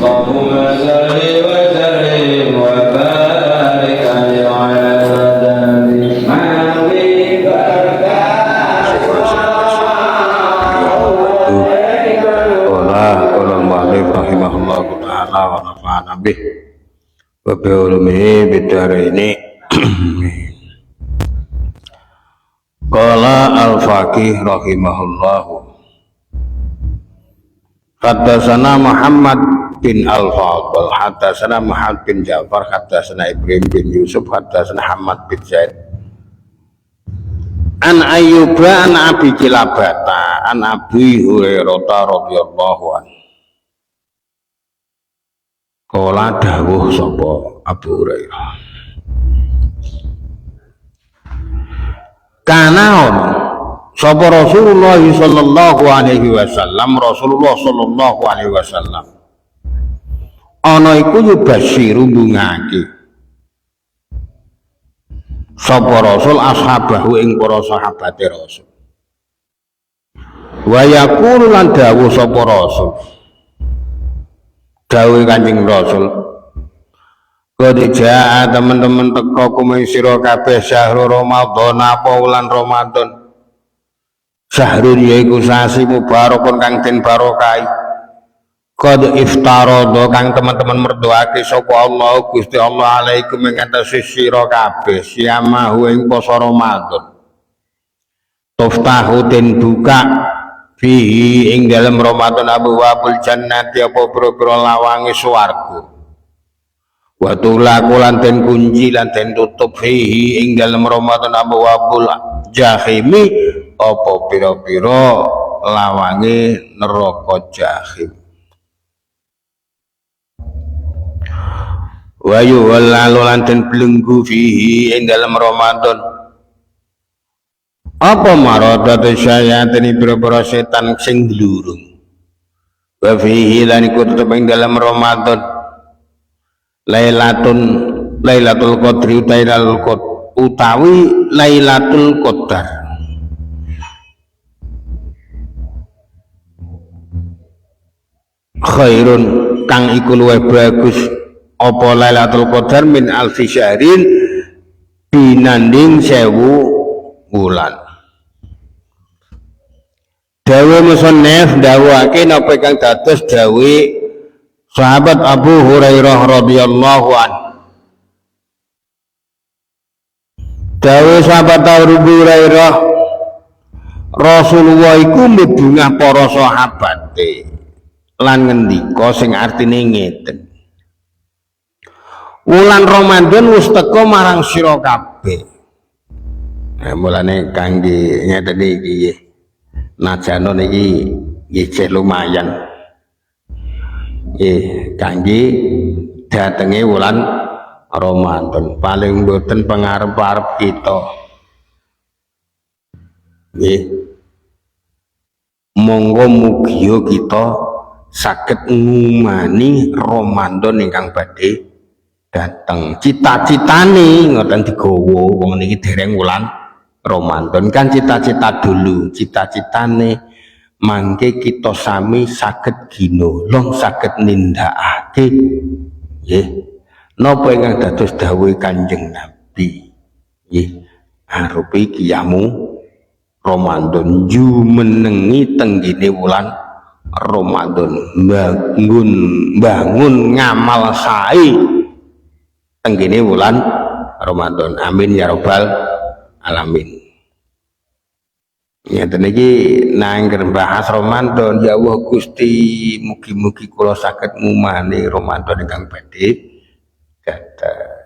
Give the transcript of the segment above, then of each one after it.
اللهم صل وسلم وبارك عليه وعلى آله rahimahullahu ta'ala wa nafa'ana bih wa bi ulumihi bidaraini. Qala al-faqih rahimahullahu haddatsana Muhammad bin al-Fadl haddatsana Muhammad bin Ja'far haddatsana Ibrahim bin Yusuf haddatsana Hamad bin Zaid an Ayyuba an Abi Kilabata an Abi Hurairah radhiyallahu anhu. Kala dawuh sapa Abu Hurairah, kana ono sapa Rasulullah sallallahu alaihi wasallam, Rasulullah sallallahu alaihi wasallam ana iku yubasyiru bungake sapa Rasul ashabahu ing para sahabate Rasul, wa yaqulu lan dawuh sapa Rasul, dawuh Kanjeng Rasul, kodija teman-teman teko kumeng sira kabeh syahrul Ramadan apa wulan Ramadan, syahrul yaiku sasi mubarakun kang den barokahi, qad iftarada kang teman-teman merdoake sapa Allah Gusti Allah alaikum ing atase sira kabeh siamahu ing poso Ramadan, tuftahu den buka fihi ing dalam Ramadan abwaabul jannati apa pira-pira lawange swarga, wa tulaku lan den kunci lan den tutup fihi ing dalam Ramadan abwaabul jahimi apa pira-pira lawange neraka jahim, wa yuwallalu lan den belenggu fihi ing dalam Ramadan apa maradatu syayatin pira-pira setan sing glurung, wa fihi lan iku tetep ing dalam Ramadan Lailatul Qadri utawi Lailatul Qadar, khairun kang iku luwih bagus apa Lailatul Qadar min alfi syahrin binanding 1000 wulan. Dawe musannaf dawuhake napa kang dados dawe sahabat Abu Hurairah radhiyallahu anhu. Dawe sahabat Abu Hurairah, Rasulullah iku mbebungah para sahabate lan ngendika sing artine ngeten, wulan Ramadan wis teka marang sira kabeh. Mulane kangge ngeten iki najan niki nggih lumayan kangge datenge wulan Ramadan, paling mboten pangarep-arep kita nggih. Monggo mugi kita saged ngumani Ramadan ingkang badhe dateng, cita-citane ngoten digawa wong niki dereng wulan Ramadan kan cita-cita dulu, cita-citane mangke kita sami saged ginolong saged nindakake nggih napa ingkang dados dawuh Kanjeng Nabi nggih arupi kiyamu Ramadan, jumenengi tenggene wulan Ramadan, bangun ngamal sae tenggene wulan Ramadan. Amin ya rabbal alamin. Ya teniki nang bahas Ramadan, ya Allah Gusti mugi-mugi kula saged ngumani Ramadan ingkang badhe dateng.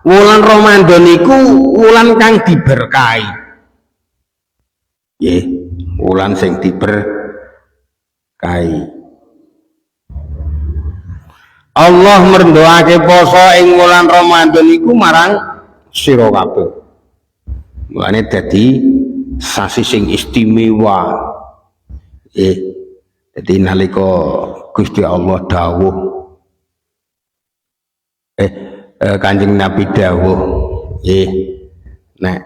Wulan Ramadan iku wulan kang diberkahi. Nggih, wulan sing diberkahi. Allah merdoake poso ing wulan Ramadan iku marang sira kabeh. Mulane dadi sasi sing istimewa. Dadi nalika Gusti Allah dawuh Kanjeng Nabi dawuh nek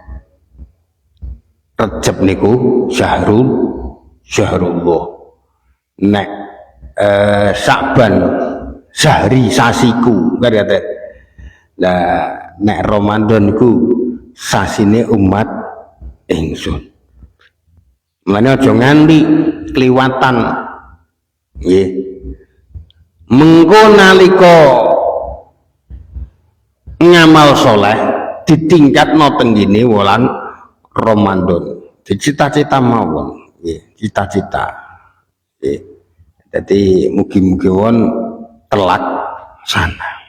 Rejab niku syahrullah, nek Sa'ban sahri sasiku kan kata. Lah nek Ramadan ku sasine umat ingsun. Mulane aja nganti kliwatan nggih. Mengko nalika ngamal soleh ditingkatno teng ngene wulan Ramadan. Cita-cita mawon nggih, cita-cita. Nggih. Dadi mugi-mugi won telak sana.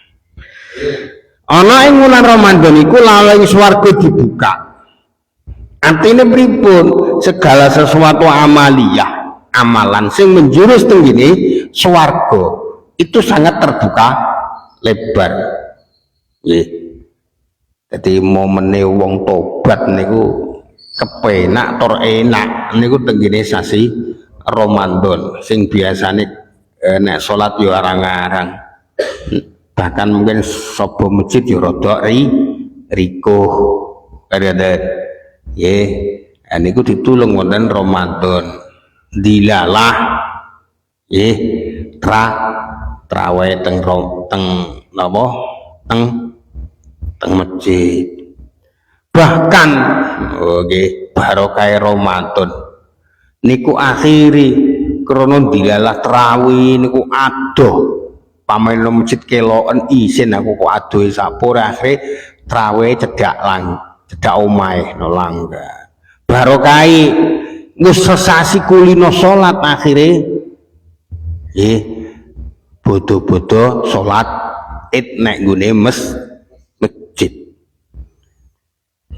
Ana ing wulan Ramadan iku laleng swarga dibuka. Artinya pripun? Segala sesuatu amaliyah, amalan sing menjurus teng ngene swarga itu sangat terbuka lebar. Nggih. Dadi momene wong tobat niku kepenak tur enak niku teng ngene sasi Ramadan sing biasane nek salat yo arang-arang. Bahkan mungkin sapa masjid yo rada rikuh. Kada nggih. Niku ditulung wonten Ramadan. Dilalah nggih traweh teng napa teng masjid. Bahkan nggih barokah Ramadan niku akhiri krana dilalah tarawih niku adoh pamane masjid keloken isin aku kok adoh sapur akhire tarawih cedak omahe no langgar barokah wis sesasi kulino salat akhire nggih bodo-bodo salat id nek nggone masjid.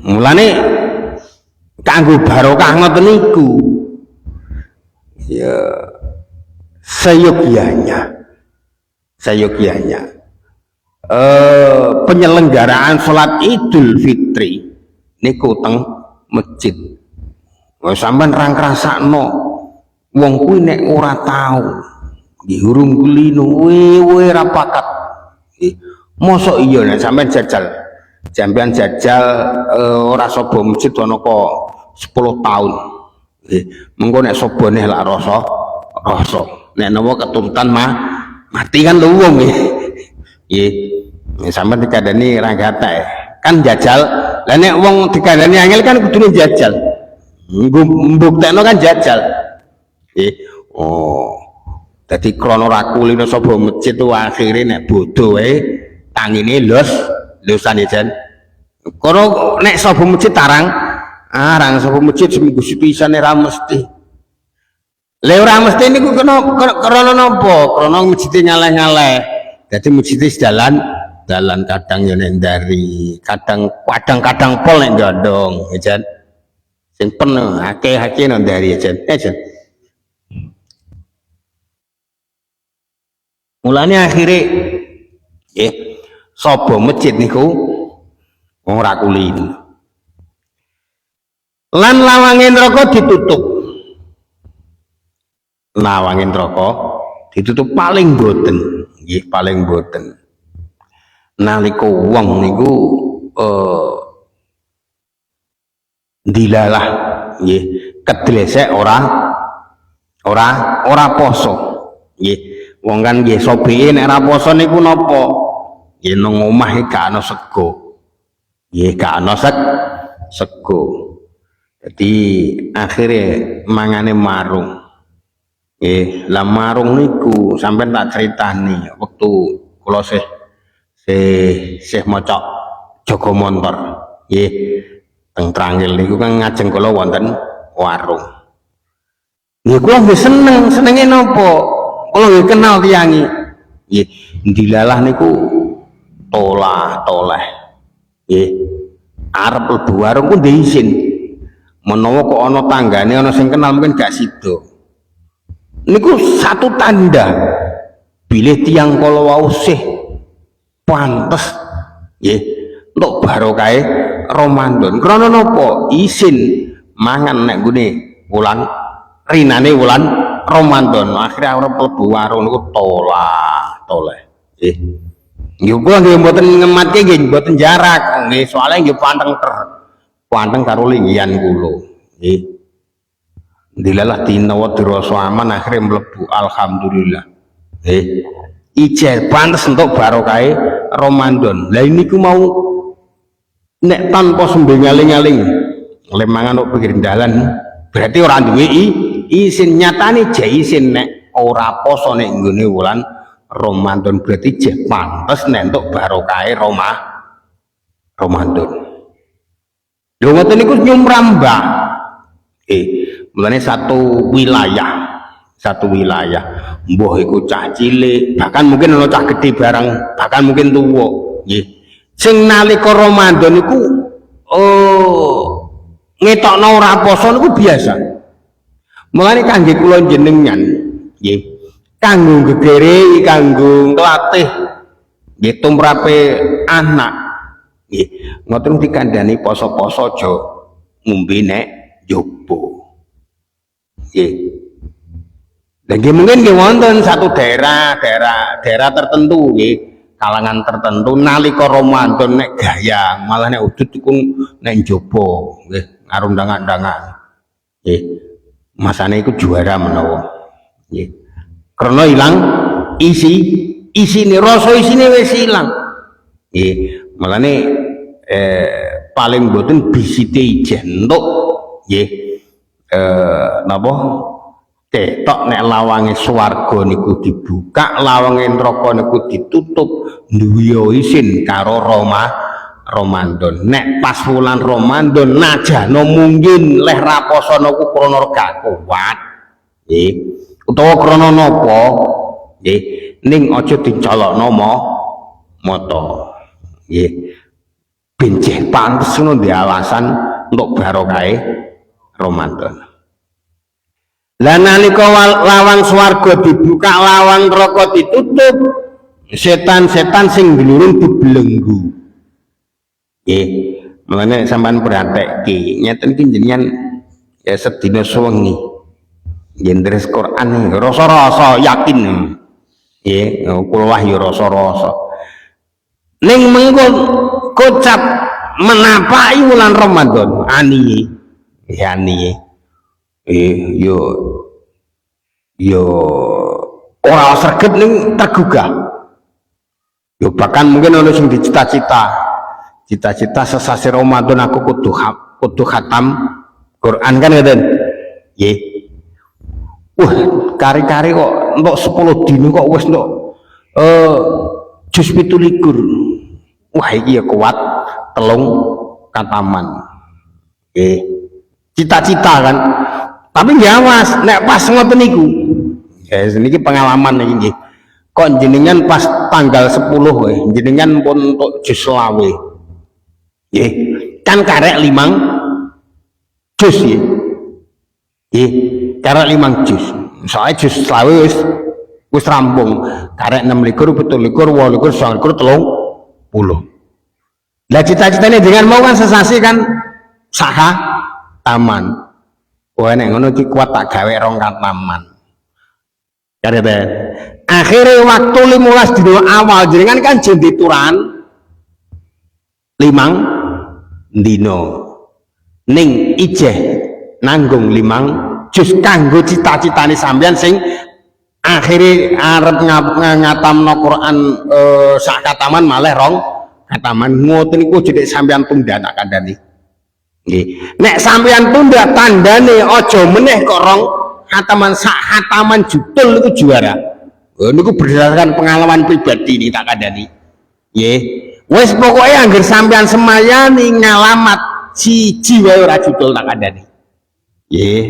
Mulane kanggo barokah ngoten niku ya seyogyanya penyelenggaraan sholat Idul Fitri niku teng masjid. Wis sampean ra ngrasakno wong kuwi nek ora tau nggih urung kulino wewe ra pakat. Mosok iya nek sampean jajal ora sobo masjid ana kok 10 tahun. Mengko nek sobone lak rasa nek napa keturutan mati kan lho wong nggih. Sampeyan dikandani ra gatek kan jajal. Lah nek wong dikandani angel kan kudune jajal. Mbuktekno kan jajal. Nggih. Oh. Dadi krana ra kulino sapa masjid tu akhire nek bodho wae tangine losan ya jan. Kono nek sapa masjid tarang arang sapa masjid seminggu sepisan ra mesti. Lha ora mesti niku krana napa? Krana masjid nyaleh-nyaleh. Dadi masjid dalan kadang yo nek ndari, kadang pol nek ndondong, ya jan. Sing penuh akeh-akeh nek ndari ya jan. Mulane akhire nggih sapa masjid niku wong ra kulin. Lan lawange neraka ditutup. Lawange neraka ditutup paling boten, nggih paling boten. Nalika wong niku dilalah nggih kedlesek ora poso. Nggih. Wong kan nggih sobeke nek ora poso niku napa? Nggih nang omah iki gak ana sego. Nggih gak ana sego. Jadi akhirnya mangane marung. Nggih, lah marung niku sampean tak critani waktu kula Syekh Mocok Joko Montor. Nggih, teng Trangil niku kan ngajeng kula wonten warung. Nggih kula nggih senenge napa? Kalau nggih kenal tiyangi, nggih dilalah niku toleh, nggih arep lebu warung ku ndek izin. Menawa kok ana tanggane ana sing kenal mungkin gak sida. Niku satu tanda bilih tiang kala wau sih pantes nggih entuk barokahe Ramadan. Krana napa? Izin mangan nek nggone wulan rinane wulan Ramadan. Akhirnya arep mlebu warung niku toleh. Nggih. Nggih kula nggih mboten ngematke nggih mboten jarak nggih soalnya nggih panteng karo linggihan kula. Nggih. Dilalah dinawa dirasa aman akhirnya mlebu alhamdulillah. Ijeh pantes untuk barokah Ramadan. Lah ini ku mau nek tanpa sembengaling-aling lemangan kok pikir dalan berarti orang duwe isin nyatane je isin nek ora poso nek nggone wulan Ramadan berarti je pantes nek entuk barokah Ramadan. Lho ngoten niku nyumrambah. Mulane satu wilayah mbuh iku cah cilik, bahkan mungkin ana cah gedhe barang, bahkan mungkin tuwa, nggih. Sing nalika Ramadan iku ngetokno ora poso niku biasa. Mulane kangge kula jenengan nggih, kanggo gegere, kanggo nglatih nggih tumrape anak nggih. Ngoten dikandhani poso-poso aja ngombe nek njaba. Nggih. Dan mungkin wonten satu daerah tertentu nggih, kalangan tertentu nalika Ramadan nek gayang, malah nek udut iku nek njaba nggih, ngarundang-andangan. Nggih. Masane iku juara menawa. Nggih. Karena ilang isine rasa isine wis ilang. Nggih. Malane paling boten bisite ijen entuk nggih. Napa? Ketok nek lawange swarga niku dibuka, lawange neraka niku ditutup, duwe isin karo Ramadan. Nek pas wulan Ramadan najano mungkin leh raposo niku krana gak kuat. Nggih. Utawa krana napa? Nggih, ning aja dicolokno mata. Nggih. Benjeh pantes ngono di alasan untuk barokah Ramadan. Lah nalika lawang swarga dibuka, lawang neraka ditutup, setan-setan sing glurung dibelenggu. Nggih, mulane sampean perhatekke, nyeten iki jenengan ya sedina sewengi. Nggih ndres Quran rasa-rasa yakin. Nggih, kula wahyu rasa-rasa. Ning mengko kocap menapai wulan Ramadan ani. Ya ani. Yo ora sregep ning tergugah. Yo bahkan mungkin ono sing dicita-cita sesasi Ramadan aku kudu khatam Quran kan ngeten. Nggih. Wah, kari-kari kok entuk 10 dino kok wis entuk juz 17. Wah, iki ya kuat telung kataman. Nggih. Cita-cita kan. Tapi nyawas nek pas ngoten niku. Ya niki pengalaman iki nggih. Kok jenengan pas tanggal 10 jenengan pun untuk jus selawe. Nggih. Kan karek 5 jus nggih. Nggih, karek 5 jus. Soale jus selawe wis rampung. Karek 26, 27, 28, 29, 30. Lah cita-citane dengan mau kan sesasi kan saha taman. Wah nek ngono iki kuat tak gawe rong kataman. Karep. Akhire waktu 15 dina awal jenengan kan jendituran 5 dina. Ning ijeh nanggung 5 jus kanggo cita-citane sampean sing akhire arep ngatamno Quran sak kataman malah rong kataman. Ngoten niku jedek sampean tunda tak kandhani. Nggih. Nek sampeyan tunda tandane aja meneh kok rong khataman sak khataman judul niku juara. Niku berdasarkan pengalaman pribadi ini tak kandhani. Nggih. Wis pokoke anggere sampeyan semayani ngalamat siji wae ora judul tak kandhani. Nggih.